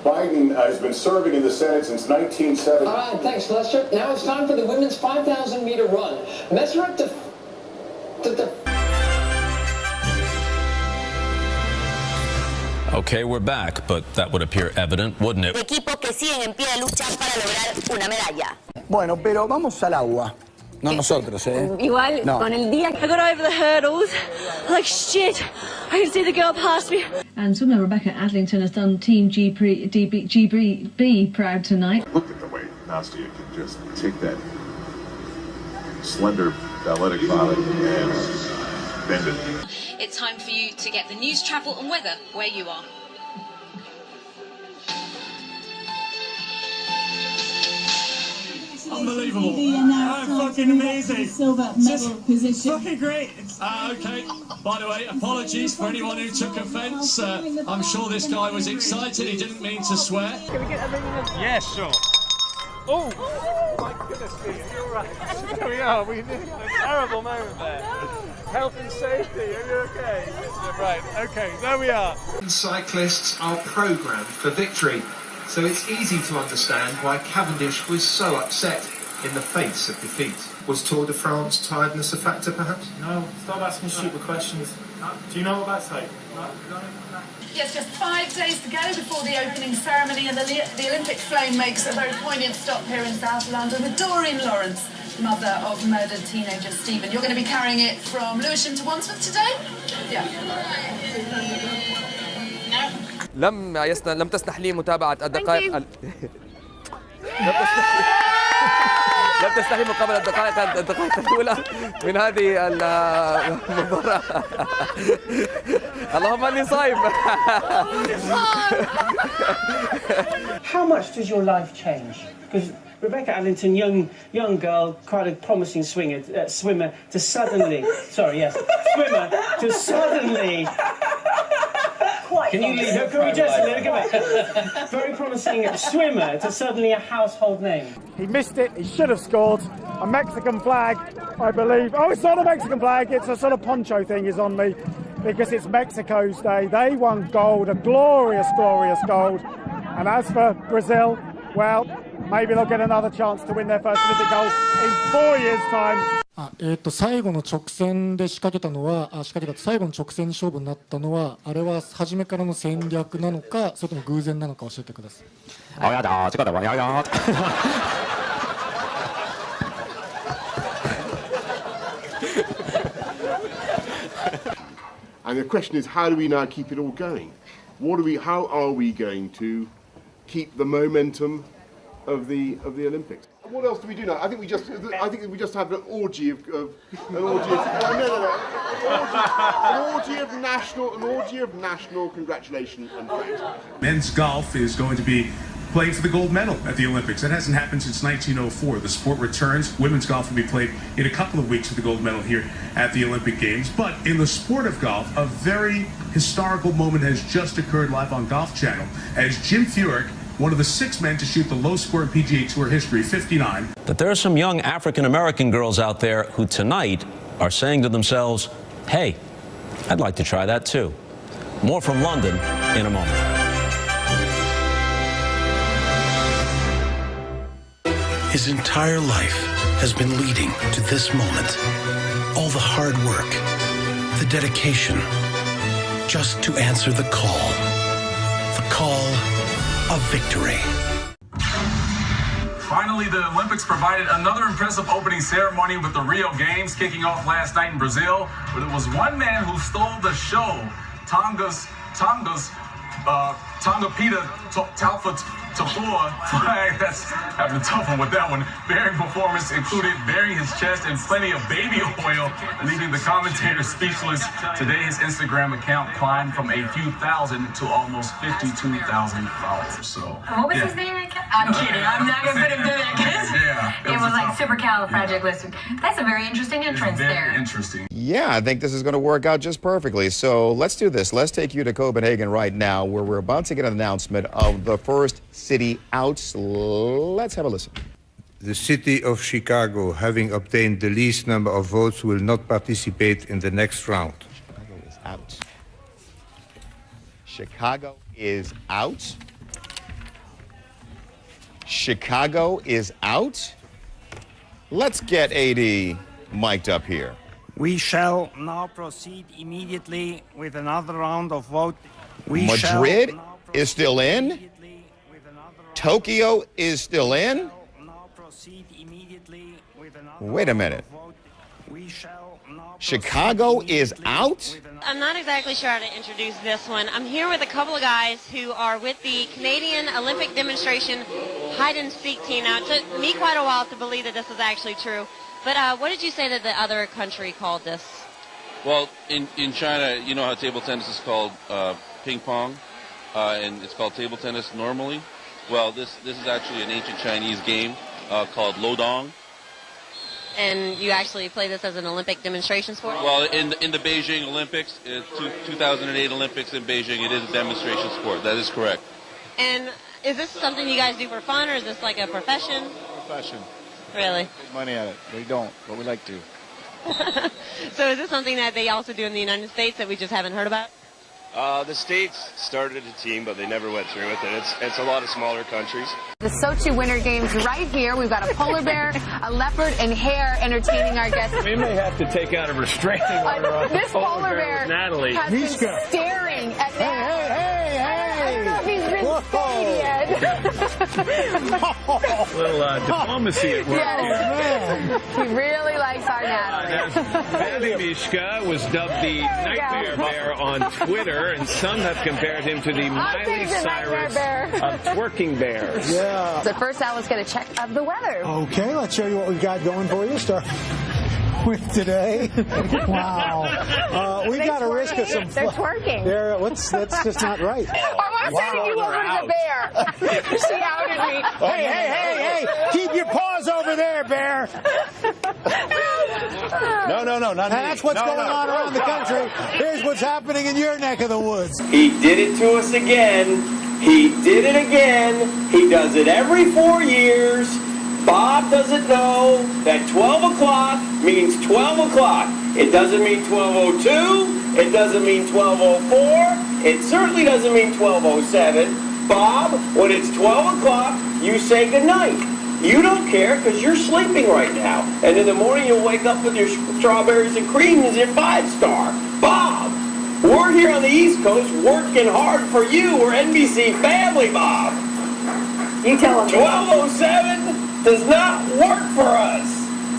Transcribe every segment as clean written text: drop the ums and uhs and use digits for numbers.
Biden has been serving in the Senate since 1970. All right, thanks, Lester. Now it's time for the women's 5,000-meter run. Measure up to Okay, we're back, but that would appear evident, wouldn't it? Equipos que siguen en pie de lucha para lograr una medalla. Bueno, pero vamos al agua. No nosotros, ¿eh? Igual, no. Con el día. I got over the hurdles. Like shit. I can see the girl past me. And swimmer Rebecca Adlington has done Team GB proud tonight. Look at the way Nastia can just take that slender, athletic body and bend it. It's time for you to get the news, travel and weather where you are. Unbelievable. Fucking amazing. Silver medal position. Fucking great. Okay. By the way, apologies for anyone who took offence. I'm sure this guy was excited. He didn't mean to swear. Can we get everything? Yeah, sure. Oh my goodness me. You're right. There we are. We had a terrible moment there. Health and safety. Are you okay? Right. Okay. There we are. Cyclists are programmed for victory. So it's easy to understand why Cavendish was so upset in the face of defeat. Was Tour de France tiredness a factor, perhaps? No, stop asking stupid questions. Do you know what that's like? Yes, just 5 days to go before the opening ceremony, and the Olympic flame makes a very poignant stop here in South London with Doreen Lawrence, mother of murdered teenager Stephen. You're going to be carrying it from Lewisham to Wandsworth today? Yeah. لم تسنح لي متابعة الدقائق لم تسنح لي مقابلة الدقائق الأولى من هذه المباراة. اللهم إني صايم. How much does your life change? Because Rebecca Adlington, young girl, quite a promising swimmer, to suddenly, swimmer to suddenly. Can you leave? Can we just let it go back? Very promising swimmer to suddenly a household name. He missed it. He should have scored. A Mexican flag, I believe. Oh, it's not a Mexican flag. It's a sort of poncho thing is on me because it's Mexico's day. They won gold, a glorious, glorious gold. And as for Brazil, well, maybe they'll get another chance to win their first Olympic gold in 4 years' time. 最後の直線で仕掛けた最後の直線勝負になったのはあれは初めからの戦略なのかそれとも偶然なのか教えてください。And the question is, how do we now keep it all going? How are we going to keep the momentum of the Olympics? What else do we do now? I think we just have an orgy of national congratulation and thanks. Men's golf is going to be playing for the gold medal at the Olympics. That hasn't happened since 1904. The sport returns. Women's golf will be played in a couple of weeks for the gold medal here at the Olympic Games. But in the sport of golf, a very historical moment has just occurred live on Golf Channel as Jim Furyk, one of the 6 men to shoot the lowest score in PGA Tour history, 59. That there are some young African-American girls out there who tonight are saying to themselves, hey, I'd like to try that too. More from London in a moment. His entire life has been leading to this moment. All the hard work, the dedication, just to answer the call. The call of victory. Finally, the Olympics provided another impressive opening ceremony with the Rio Games kicking off last night in Brazil, where there was one man who stole the show. Tonga's Tongapita Taufa Tafua flag. That's having a tough one with that one. Bearing performance included burying his chest in plenty of baby oil, leaving the commentator speechless. Today, his Instagram account climbed from a few thousand to almost 52,000 followers. So, what was his name again? I'm kidding. I'm not going to put him through that because it was like supercalifragilistic. That's a very interesting entrance there. Very interesting. Yeah, I think this is going to work out just perfectly. So let's do this. Let's take you to Copenhagen right now, where we're about to get an announcement of the first city out. Let's have a listen. The city of Chicago, having obtained the least number of votes, will not participate in the next round. Chicago is out. Chicago is out. Chicago is out? Let's get AD mic'd up here. We shall now proceed immediately with another round of vote. Madrid is still in? Tokyo is still in? Wait a minute. Chicago is out? I'm not exactly sure how to introduce this one. I'm here with a couple of guys who are with the Canadian Olympic demonstration hide-and-seek team. Now, it took me quite a while to believe that this was actually true. But what did you say that the other country called this? Well, in China, you know how table tennis is called ping pong, and it's called table tennis normally. Well, this is actually an ancient Chinese game called lodong. And you actually play this as an Olympic demonstration sport? Well, in the Beijing Olympics, 2008 Olympics in Beijing, it is a demonstration sport. That is correct. And is this something you guys do for fun, or is this like a profession? Profession. Really? Make money at it. We don't, but we like to. So is this something that they also do in the United States that we just haven't heard about? The States started a team, but they never went through with it. It's a lot of smaller countries. The Sochi Winter Games right here. We've got a polar bear, a leopard, and hare entertaining our guests. We may have to take out a restraining order on this polar bear Natalie. has been staring at Natalie. I don't know if he's been spayed yet. A little diplomacy at work. Yes. He really likes our Natalie. Mishka was dubbed the Nightmare Bear on Twitter, and some have compared him to the Miley Cyrus of twerking bears. Yeah. So first out, let's get a check of the weather. Okay, let's show you what we've got going for you. Start with today. Wow. We got a risk of some They're twerking. That's just not right. I'm sending you over to the bear. She outed me. Hey, keep your paws over there, bear. No, not me. That's what's going on around the country. Here's what's happening in your neck of the woods. He did it to us again. He did it again. He does it every 4 years. Bob doesn't know that 12 o'clock means 12 o'clock. It doesn't mean 12:02. It doesn't mean 12:04. It certainly doesn't mean 12:07. Bob, when it's 12 o'clock, you say goodnight. You don't care because you're sleeping right now. And in the morning, you'll wake up with your strawberries and cream as your 5-star. Bob, we're here on the East Coast working hard for you. We're NBC family, Bob. You tell him. 12:07 does not work for us.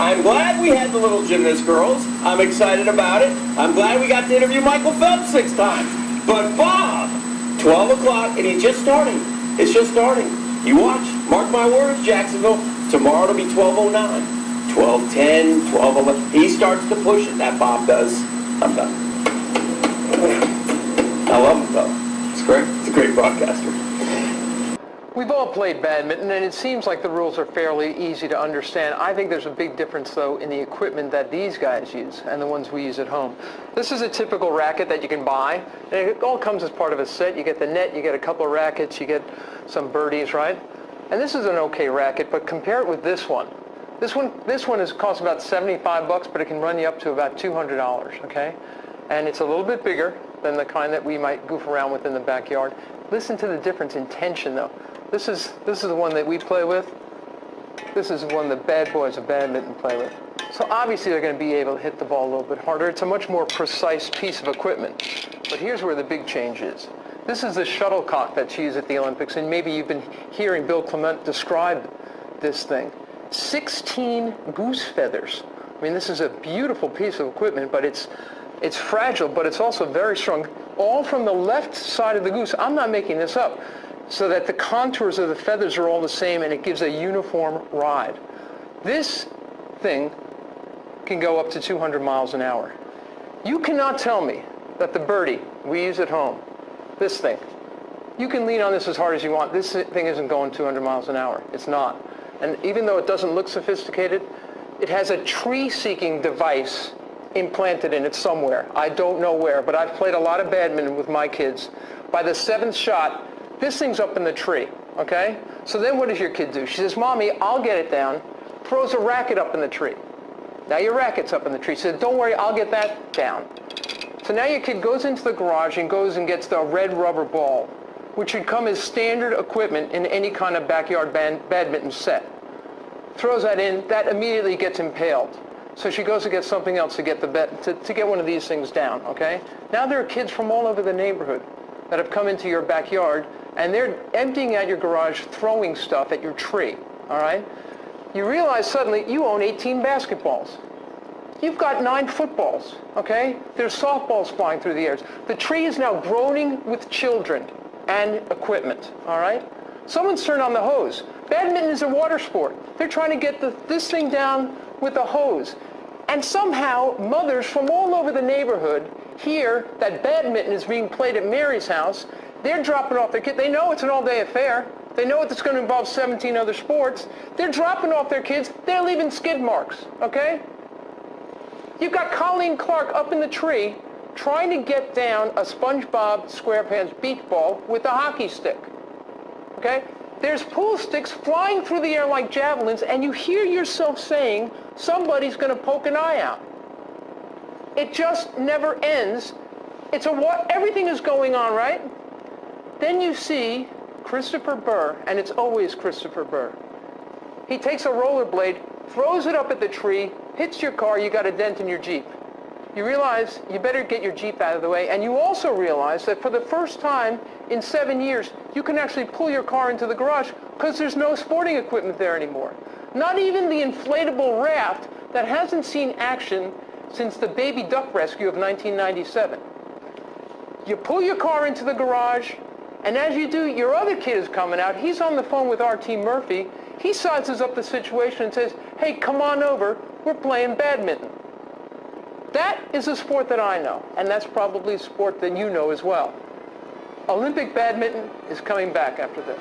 I'm glad we had the little gymnast girls. I'm excited about it. I'm glad we got to interview Michael Phelps 6 times. But Bob, 12 o'clock, and he's just starting. It's just starting. You watch. Mark my words, Jacksonville. Tomorrow it'll be 12:09, 12:10, 12:11. He starts to push it. That Bob does. I'm done. I love him, though. It's great. It's a great broadcaster. We've all played badminton, and it seems like the rules are fairly easy to understand. I think there's a big difference, though, in the equipment that these guys use and the ones we use at home. This is a typical racket that you can buy, and it all comes as part of a set. You get the net, you get a couple of rackets, you get some birdies, right? And this is an okay racket, but compare it with this one. This one costs about $75, but it can run you up to about $200, okay? And it's a little bit bigger than the kind that we might goof around with in the backyard. Listen to the difference in tension, though. This is the one that we play with. This is one the bad boys of badminton play with. So obviously they're going to be able to hit the ball a little bit harder. It's a much more precise piece of equipment. But here's where the big change is. This is the shuttlecock that's used at the Olympics, and maybe you've been hearing Bill Clement describe this thing. 16 goose feathers. I mean, this is a beautiful piece of equipment, but it's fragile, but it's also very strong. All from the left side of the goose. I'm not making this up. So that the contours of the feathers are all the same, and it gives a uniform ride. This thing can go up to 200 miles an hour. You cannot tell me that the birdie we use at home, this thing, you can lean on this as hard as you want. This thing isn't going 200 miles an hour. It's not. And even though it doesn't look sophisticated, it has a tree-seeking device implanted in it somewhere. I don't know where, but I've played a lot of badminton with my kids. By the 7th shot, this thing's up in the tree, okay? So then what does your kid do? She says, Mommy, I'll get it down. Throws a racket up in the tree. Now your racket's up in the tree. She says, don't worry, I'll get that down. So now your kid goes into the garage and goes and gets the red rubber ball which should come as standard equipment in any kind of backyard badminton set. Throws that in, that immediately gets impaled. So she goes to get something else to get to get one of these things down, okay? Now there are kids from all over the neighborhood that have come into your backyard, and they're emptying out your garage, throwing stuff at your tree, all right? You realize suddenly you own 18 basketballs. You've got 9 footballs, okay? There's softballs flying through the air. The tree is now groaning with children and equipment, all right? Someone's turned on the hose. Badminton is a water sport. They're trying to get this thing down with a hose. And somehow, mothers from all over the neighborhood hear that badminton is being played at Mary's house. They're dropping off their kids. They know it's an all-day affair. They know it's going to involve 17 other sports. They're dropping off their kids. They're leaving skid marks, okay? You've got Colleen Clark up in the tree trying to get down a SpongeBob SquarePants beach ball with a hockey stick, okay? There's pool sticks flying through the air like javelins, and you hear yourself saying, somebody's going to poke an eye out. It just never ends. Everything is going on, right? Then you see Christopher Burr, and it's always Christopher Burr. He takes a rollerblade, throws it up at the tree, hits your car, you got a dent in your Jeep. You realize you better get your Jeep out of the way, and you also realize that for the first time in 7 years, you can actually pull your car into the garage because there's no sporting equipment there anymore. Not even the inflatable raft that hasn't seen action since the baby duck rescue of 1997. You pull your car into the garage, and as you do, your other kid is coming out. He's on the phone with R.T. Murphy. He sizes up the situation and says, hey, come on over, we're playing badminton. That is a sport that I know, and that's probably a sport that you know as well. Olympic badminton is coming back after this.